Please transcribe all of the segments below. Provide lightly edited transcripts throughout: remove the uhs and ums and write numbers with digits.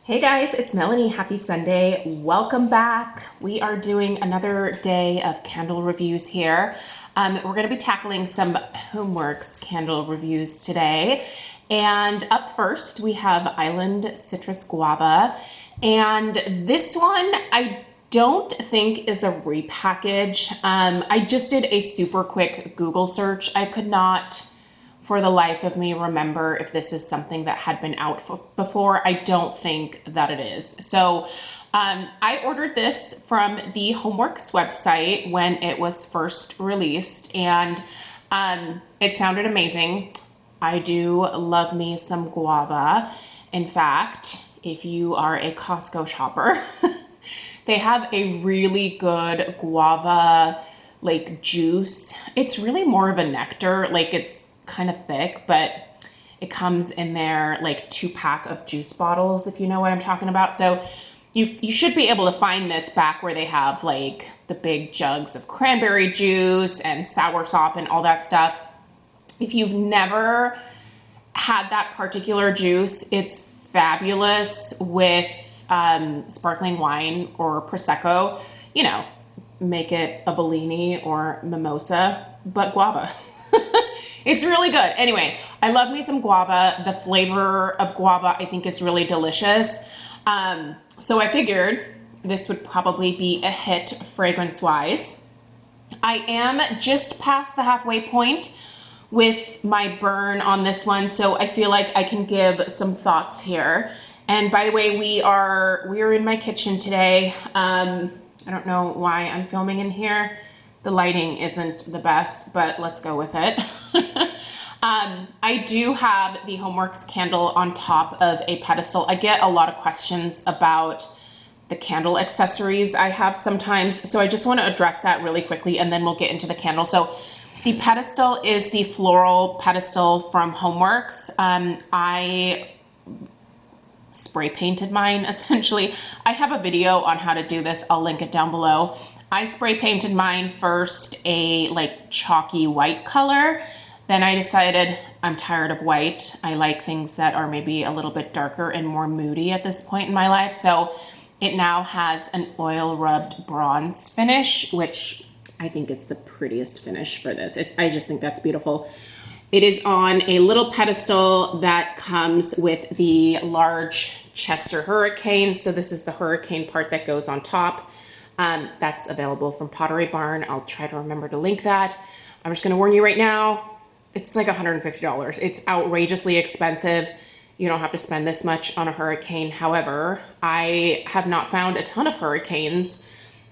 Hey guys, it's Melanie. Happy Sunday. Welcome back. We are doing another day of candle reviews here. We're going to be tackling some Homeworx candle reviews today. And up first, we have Island Citrus Guava. And this one, I don't think is a repackage. I just did a super quick Google search. I could not for the life of me remember if this is something that had been out before. I don't think that it is. So I ordered this from the Homeworx website when it was first released, and it sounded amazing. I do love me some guava. In fact, if you are a Costco shopper, they have a really good guava like juice. It's really more of a nectar, like it's kind of thick, but it comes in there like 2-pack of juice bottles, if you know what I'm talking about. So you should be able to find this back where they have like the big jugs of cranberry juice and soursop and all that stuff. If you've never had that particular juice, it's fabulous with sparkling wine or Prosecco. You know, make it a Bellini or mimosa, but guava. It's really good. Anyway, I love me some guava. The flavor of guava I think is really delicious. So I figured this would probably be a hit fragrance-wise. I am just past the halfway point with my burn on this one, so I feel like I can give some thoughts here. And by the way, we are in my kitchen today. I don't know why I'm filming in here. The lighting isn't the best, but let's go with it. I do have the Homeworx candle on top of a pedestal. I get a lot of questions about the candle accessories I have sometimes, so I just want to address that really quickly and then we'll get into the candle. So the pedestal is the floral pedestal from Homeworx. I spray painted mine essentially. I have a video on how to do this. I'll link it down below. I spray painted mine first a like chalky white color. Then I decided I'm tired of white. I like things that are maybe a little bit darker and more moody at this point in my life. So it now has an oil rubbed bronze finish, which I think is the prettiest finish for this. I just think that's beautiful. It is on a little pedestal that comes with the large Chester Hurricane. So this is the hurricane part that goes on top. That's available from Pottery Barn. I'll try to remember to link that. I'm just gonna warn you right now, it's like $150. It's outrageously expensive. You don't have to spend this much on a hurricane. However, I have not found a ton of hurricanes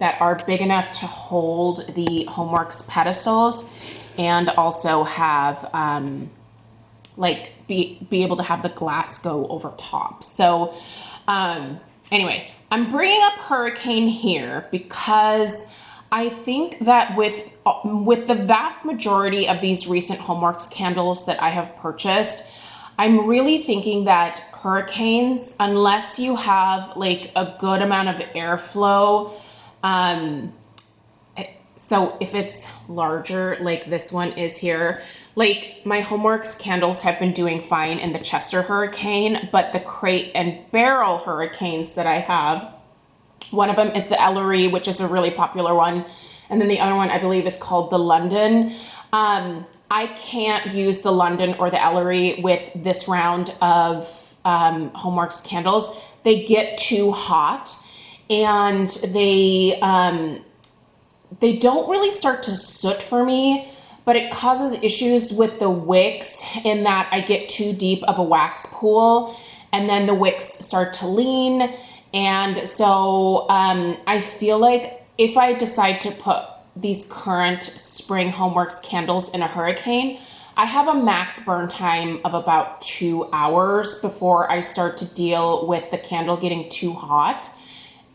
that are big enough to hold the Homeworx pedestals and also have like be able to have the glass go over top. So anyway, I'm bringing up hurricane here because I think that with the vast majority of these recent Homeworx candles that I have purchased, I'm really thinking that hurricanes, unless you have like a good amount of airflow, so if it's larger, like this one is here, like my Homeworx candles have been doing fine in the Chester Hurricane, but the crate and barrel hurricanes that I have, one of them is the Ellery, which is a really popular one. And then the other one I believe is called the London. I can't use the London or the Ellery with this round of Homeworx candles. They get too hot and they don't really start to soot for me, but it causes issues with the wicks in that I get too deep of a wax pool and then the wicks start to lean. And so I feel like if I decide to put these current spring Homeworx candles in a hurricane, I have a max burn time of about 2 hours before I start to deal with the candle getting too hot,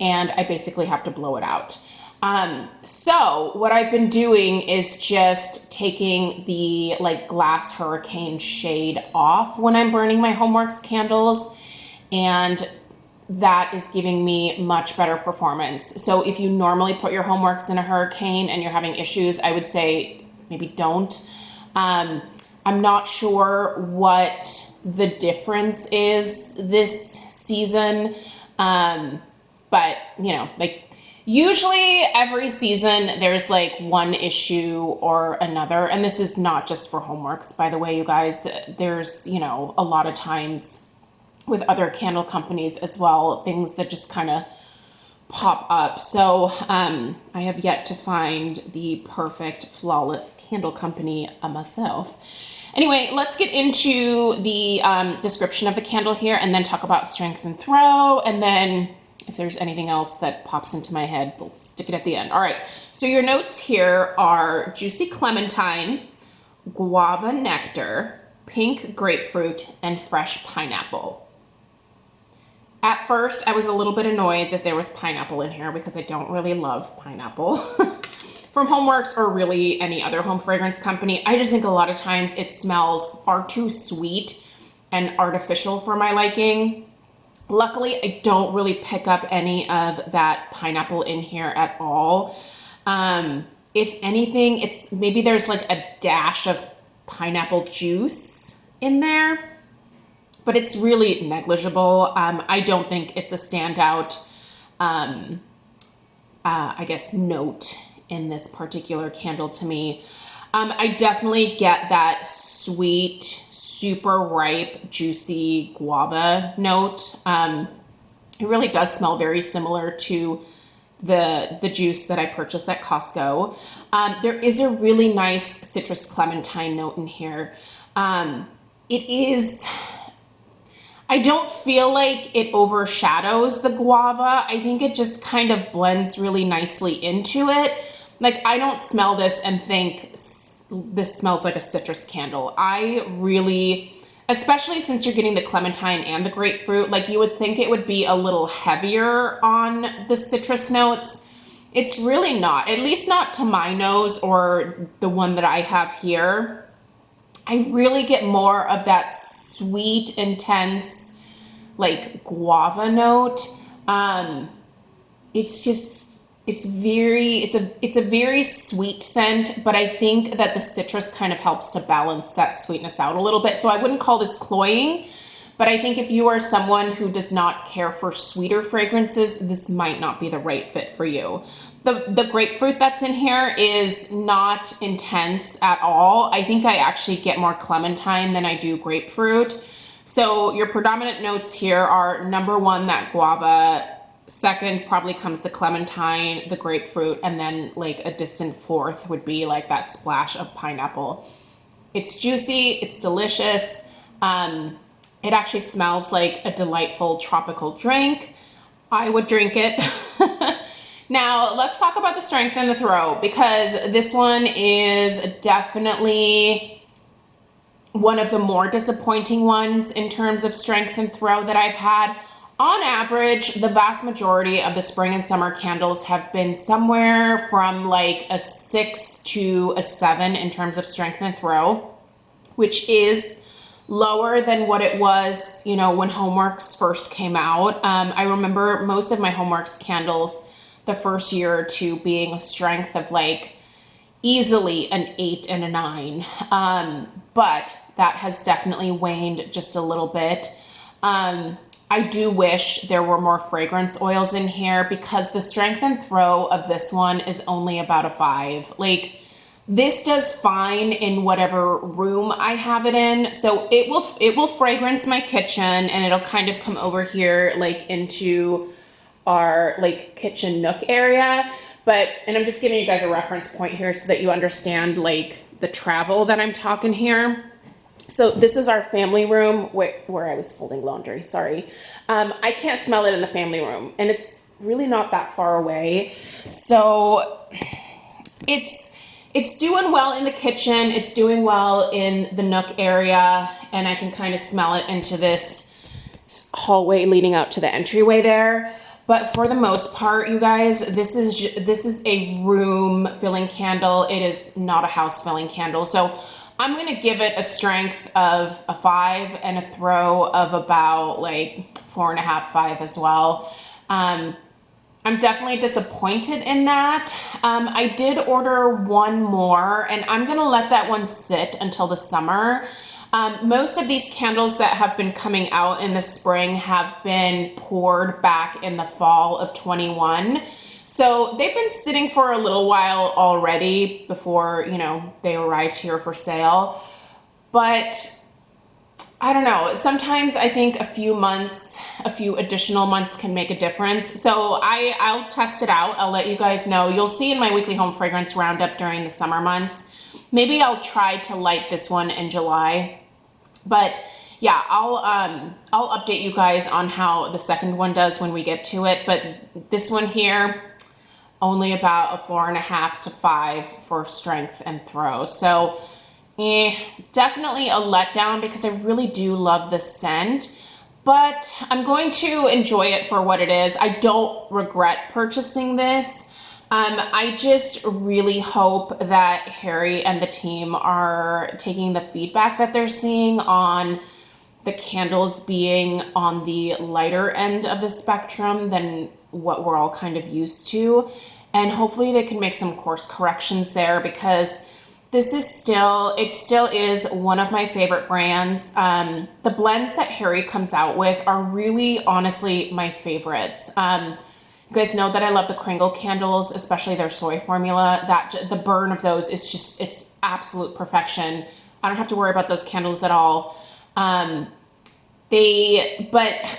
and I basically have to blow it out. So what I've been doing is just taking the like glass hurricane shade off when I'm burning my Homeworx candles, and that is giving me much better performance. So if you normally put your Homeworx in a hurricane and you're having issues, I would say maybe don't. I'm not sure what the difference is this season. But you know, like usually every season there's like one issue or another. And this is not just for Homeworx, by the way, you guys. There's, you know, a lot of times with other candle companies as well, things that just kind of pop up. So I have yet to find the perfect flawless candle company myself. Anyway, let's get into the description of the candle here and then talk about strength and throw, and then if there's anything else that pops into my head, we'll stick it at the end. All right, so your notes here are juicy clementine, guava nectar, pink grapefruit, and fresh pineapple. At first, I was a little bit annoyed that there was pineapple in here because I don't really love pineapple from Homeworx or really any other home fragrance company. I just think a lot of times it smells far too sweet and artificial for my liking. Luckily, I don't really pick up any of that pineapple in here at all. If anything, it's maybe there's like a dash of pineapple juice in there, but it's really negligible. I don't think it's a standout, I guess, note in this particular candle to me. I definitely get that sweet, super ripe, juicy guava note. It really does smell very similar to the juice that I purchased at Costco. There is a really nice citrus clementine note in here. It is, I don't feel like it overshadows the guava. I think it just kind of blends really nicely into it. Like, I don't smell this and think this smells like a citrus candle. I really, especially since you're getting the clementine and the grapefruit, like you would think it would be a little heavier on the citrus notes. It's really not, at least not to my nose or the one that I have here. I really get more of that sweet, intense, like guava note. It's just, it's a very sweet scent, but I think that the citrus kind of helps to balance that sweetness out a little bit. So I wouldn't call this cloying, but I think if you are someone who does not care for sweeter fragrances, this might not be the right fit for you. The grapefruit that's in here is not intense at all. I think I actually get more clementine than I do grapefruit. So your predominant notes here are number one, that guava. Second probably comes the clementine, the grapefruit, and then like a distant fourth would be like that splash of pineapple. It's juicy, it's delicious. It actually smells like a delightful tropical drink. I would drink it. Now let's talk about the strength and the throw, because this one is definitely one of the more disappointing ones in terms of strength and throw that I've had. On average, the vast majority of the spring and summer candles have been somewhere from like a 6 to a 7 in terms of strength and throw, which is lower than what it was, you know, when Homeworx first came out. I remember most of my Homeworx candles the first year or two being a strength of like easily an 8 and a 9. But that has definitely waned just a little bit. I do wish there were more fragrance oils in here, because the strength and throw of this one is only about a 5. Like, this does fine in whatever room I have it in. So it will fragrance my kitchen, and it'll kind of come over here like into our like kitchen nook area. But, and I'm just giving you guys a reference point here so that you understand like the travel that I'm talking here. So this is our family room where I was folding laundry, sorry. I can't smell it in the family room, and it's really not that far away. So it's doing well in the kitchen, it's doing well in the nook area, and I can kind of smell it into this hallway leading out to the entryway there. But for the most part, you guys, this is a room filling candle. It is not a house filling candle. So I'm going to give it a strength of a 5 and a throw of about like 4.5, 5 as well. I'm definitely disappointed in that. I did order one more, and I'm gonna let that one sit until the summer. Most of these candles that have been coming out in the spring have been poured back in the fall of 21. So they've been sitting for a little while already before, you know, they arrived here for sale. But I don't know, sometimes I think a few additional months can make a difference. So I'll test it out. I'll let you guys know. You'll see in my weekly home fragrance roundup during the summer months. Maybe I'll try to light this one in July. But yeah, I'll update you guys on how the second one does when we get to it. But this one here, only about a 4.5 to 5 for strength and throw. So definitely a letdown because I really do love the scent, but I'm going to enjoy it for what it is. I don't regret purchasing this. I just really hope that Harry and the team are taking the feedback that they're seeing on the candles being on the lighter end of the spectrum than what we're all kind of used to. And hopefully they can make some course corrections there, because this is still is one of my favorite brands. The blends that Harry comes out with are really, honestly, my favorites. You guys know that I love the Kringle candles, especially their soy formula. The burn of those is just, it's absolute perfection. I don't have to worry about those candles at all. But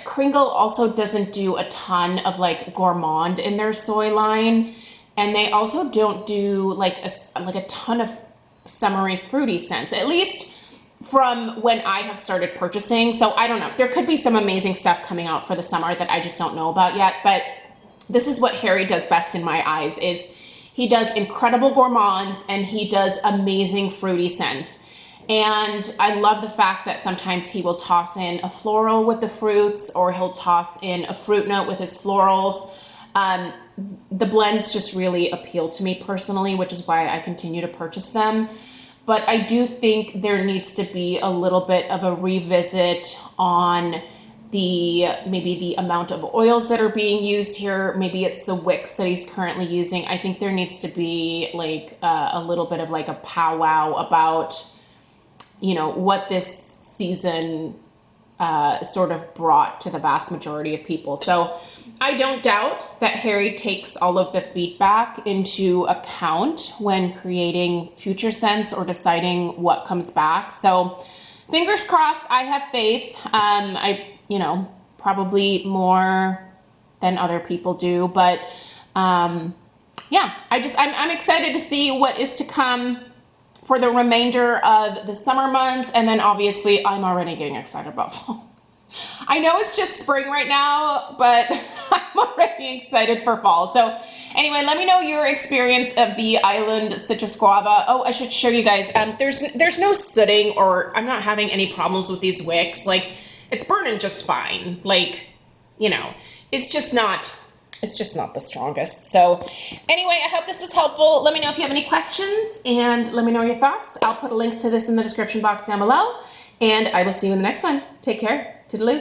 Kringle also doesn't do a ton of like gourmand in their soy line. And they also don't do like a ton of summery fruity scents, at least from when I have started purchasing. So I don't know, there could be some amazing stuff coming out for the summer that I just don't know about yet. But this is what Harry does best in my eyes, is he does incredible gourmands and he does amazing fruity scents. And I love the fact that sometimes he will toss in a floral with the fruits, or he'll toss in a fruit note with his florals. The blends just really appeal to me personally, which is why I continue to purchase them. But I do think there needs to be a little bit of a revisit on maybe the amount of oils that are being used here. Maybe it's the wicks that he's currently using. I think there needs to be like a little bit of like a powwow about, you know, what this season sort of brought to the vast majority of people. So I don't doubt that Harry takes all of the feedback into account when creating future scents or deciding what comes back. So fingers crossed, I have faith. You know, probably more than other people do, but yeah, I'm excited to see what is to come for the remainder of the summer months. And then obviously I'm already getting excited about fall. I know it's just spring right now, but I'm already excited for fall. So anyway, let me know your experience of the Island Citrus Guava. Oh, I should show you guys. There's no sooting, or I'm not having any problems with these wicks. Like, it's burning just fine. Like, you know, it's just not the strongest. So anyway, I hope this was helpful. Let me know if you have any questions, and let me know your thoughts. I'll put a link to this in the description box down below, and I will see you in the next one. Take care. Toodaloo.